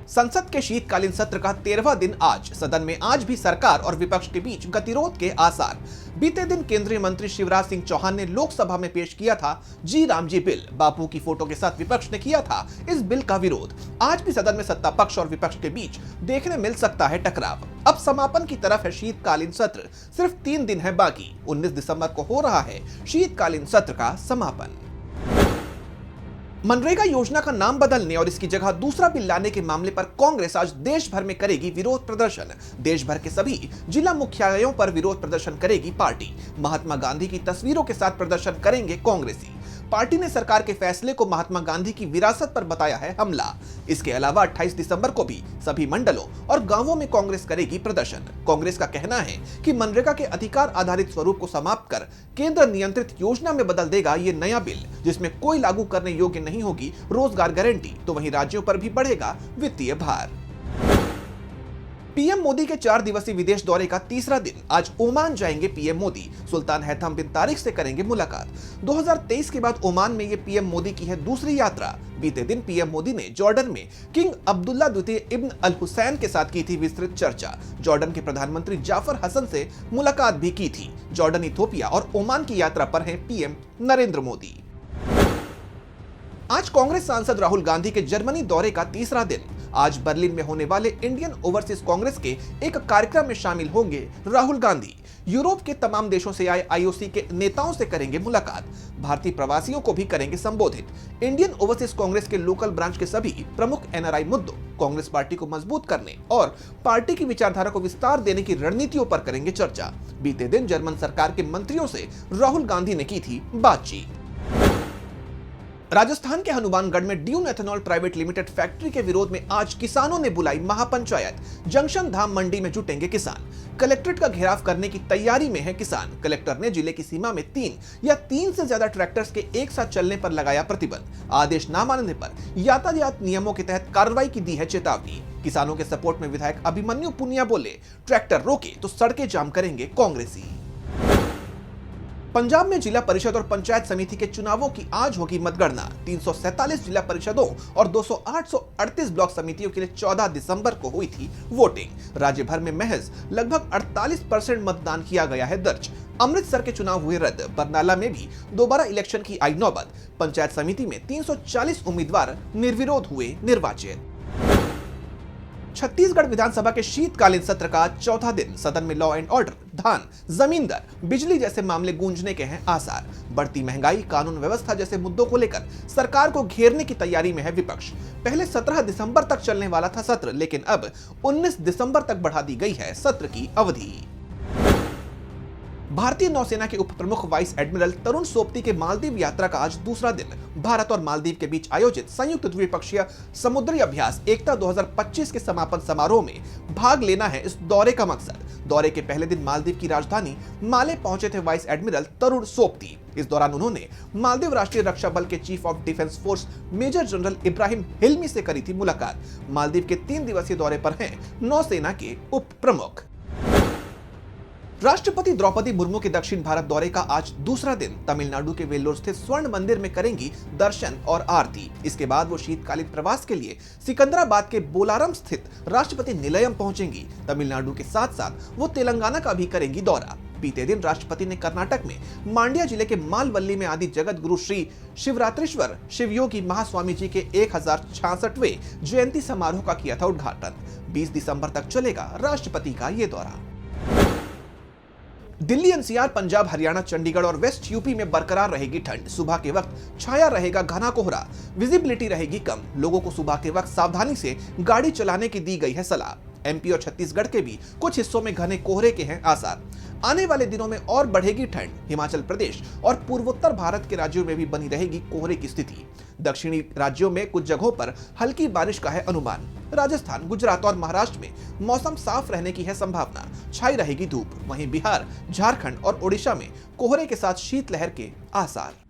संसद के शीतकालीन सत्र का 13वां दिन आज सदन में आज भी सरकार और विपक्ष के बीच गतिरोध के आसार। बीते दिन केंद्रीय मंत्री शिवराज सिंह चौहान ने लोकसभा में पेश किया था जी राम जी बिल। बापू की फोटो के साथ विपक्ष ने किया था इस बिल का विरोध। आज भी सदन में सत्ता पक्ष और विपक्ष के बीच देखने मिल सकता है टकराव। अब समापन की तरफ है शीतकालीन सत्र, सिर्फ 3 दिन है बाकी। 19 दिसंबर को हो रहा है शीतकालीन सत्र का समापन। मनरेगा योजना का नाम बदलने और इसकी जगह दूसरा बिल लाने के मामले पर कांग्रेस आज देश भर में करेगी विरोध प्रदर्शन। देश भर के सभी जिला मुख्यालयों पर विरोध प्रदर्शन करेगी पार्टी। महात्मा गांधी की तस्वीरों के साथ प्रदर्शन करेंगे कांग्रेसी। पार्टी ने सरकार के फैसले को महात्मा गांधी की विरासत पर बताया है हमला। इसके अलावा 28 दिसंबर को भी सभी मंडलों और गांवों में कांग्रेस करेगी प्रदर्शन। कांग्रेस का कहना है कि मनरेगा के अधिकार आधारित स्वरूप को समाप्त कर केंद्र नियंत्रित योजना में बदल देगा ये नया बिल, जिसमें कोई लागू करने योग्य नहीं होगी रोजगार गारंटी। तो वहीं राज्यों पर भी बढ़ेगा वित्तीय भार। पीएम मोदी के 4 दिवसीय विदेश दौरे का तीसरा दिन आज ओमान जाएंगे पीएम मोदी। सुल्तान हैथम बिन तारिक से करेंगे मुलाकात। 2023 के बाद ओमान में ये पीएम मोदी की है दूसरी यात्रा। बीते दिन पीएम मोदी ने जॉर्डन में किंग अब्दुल्ला द्वितीय इब्न अल हुसैन के साथ की थी विस्तृत चर्चा। जॉर्डन के प्रधानमंत्री जाफर हसन से मुलाकात भी की थी। जॉर्डन, इथोपिया और ओमान की यात्रा पर हैं पीएम नरेंद्र मोदी। आज कांग्रेस सांसद राहुल गांधी के जर्मनी दौरे का तीसरा दिन। आज बर्लिन में होने वाले इंडियन ओवरसीज कांग्रेस के एक कार्यक्रम में शामिल होंगे राहुल गांधी। यूरोप के तमाम देशों से आए आईओसी के नेताओं से करेंगे मुलाकात। भारतीय प्रवासियों को भी करेंगे संबोधित। इंडियन ओवरसीज कांग्रेस के लोकल ब्रांच के सभी प्रमुख एनआरआई मुद्दों, कांग्रेस पार्टी को मजबूत करने और पार्टी की विचारधारा को विस्तार देने की रणनीतियों पर करेंगे चर्चा। बीते दिन जर्मन सरकार के मंत्रियों से राहुल गांधी ने की थी बातचीत। राजस्थान के हनुमानगढ़ में dune ethanol private limited factory के विरोध में आज किसानों ने बुलाई महापंचायत। जंक्शन धाम मंडी में जुटेंगे किसान। कलेक्ट्रेट का घेराव करने की तैयारी में है किसान। कलेक्टर ने जिले की सीमा में 3 या 3 से ज्यादा ट्रैक्टर्स के एक साथ चलने पर लगाया प्रतिबंध। आदेश न मानने पर यातायात नियमों के तहत कार्रवाई की दी है चेतावनी। किसानों के सपोर्ट में विधायक अभिमन्यु पुनिया बोले, ट्रैक्टर रोके तो सड़कें जाम करेंगे कांग्रेसी। पंजाब में जिला परिषद और पंचायत समिति के चुनावों की आज होगी मतगणना। 347 जिला परिषदों और 238 ब्लॉक समितियों के लिए 14 दिसंबर को हुई थी वोटिंग। राज्य भर में महज लगभग 48% मतदान किया गया है दर्ज। अमृतसर के चुनाव हुए रद्द। बरनाला में भी दोबारा इलेक्शन की आई नौबत। पंचायत समिति में 340 उम्मीदवार निर्विरोध हुए निर्वाचित। छत्तीसगढ़ विधानसभा के शीतकालीन सत्र का चौथा दिन। सदन में लॉ एंड ऑर्डर, धान, जमीन दर, बिजली जैसे मामले गूंजने के हैं आसार। बढ़ती महंगाई, कानून व्यवस्था जैसे मुद्दों को लेकर सरकार को घेरने की तैयारी में है विपक्ष। पहले 17 दिसंबर तक चलने वाला था सत्र, लेकिन अब 19 दिसंबर तक बढ़ा दी गई है सत्र की अवधि। भारतीय नौसेना के उप प्रमुख वाइस एडमिरल तरुण सोबती के मालदीव यात्रा का आज दूसरा दिन। भारत और मालदीव के बीच आयोजित संयुक्त द्विपक्षीय समुद्री अभ्यास एकता 2025 के समापन समारोह में भाग लेना है इस दौरे का मकसद। दौरे के पहले दिन मालदीव की राजधानी माले पहुंचे थे वाइस एडमिरल तरुण सोबती। इस दौरान उन्होंने मालदीव राष्ट्रीय रक्षा बल के chief of defence force major general Ibrahim Hilmi से करी थी मुलाकात। मालदीव के 3 दिवसीय दौरे पर हैं नौसेना के उप प्रमुख। राष्ट्रपति द्रौपदी मुर्मू के दक्षिण भारत दौरे का आज दूसरा दिन। तमिलनाडु के वेल्लोर स्थित स्वर्ण मंदिर में करेंगी दर्शन और आरती। इसके बाद वो शीतकालीन प्रवास के लिए सिकंदराबाद के बोलारम स्थित राष्ट्रपति निलयम पहुंचेंगी। तमिलनाडु के साथ साथ वो तेलंगाना का भी करेंगी दौरा। बीते दिन राष्ट्रपति ने कर्नाटक में मांड्या जिले के मालवल्ली में आदि जगत गुरु श्री शिवरात्रीश्वर शिवयोगी महास्वामी जी के 1066वें जयंती समारोह का किया था उद्घाटन। 20 दिसंबर तक चलेगा राष्ट्रपति का ये दौरा। दिल्ली, एनसीआर, पंजाब, हरियाणा, चंडीगढ़ और वेस्ट यूपी में बरकरार रहेगी ठंड। सुबह के वक्त छाया रहेगा घना कोहरा, विजिबिलिटी रहेगी कम। लोगों को सुबह के वक्त सावधानी से गाड़ी चलाने की दी गई है सलाह। एमपी और छत्तीसगढ़ के भी कुछ हिस्सों में घने कोहरे के हैं आसार। आने वाले दिनों में और बढ़ेगी ठंड। हिमाचल प्रदेश और पूर्वोत्तर भारत के राज्यों में भी बनी रहेगी कोहरे की स्थिति। दक्षिणी राज्यों में कुछ जगहों पर हल्की बारिश का है अनुमान। राजस्थान, गुजरात और महाराष्ट्र में मौसम साफ रहने की है संभावना। छाई रहेगी धूप। वहीं बिहार, झारखंड और ओडिशा में कोहरे के साथ शीतलहर के आसार।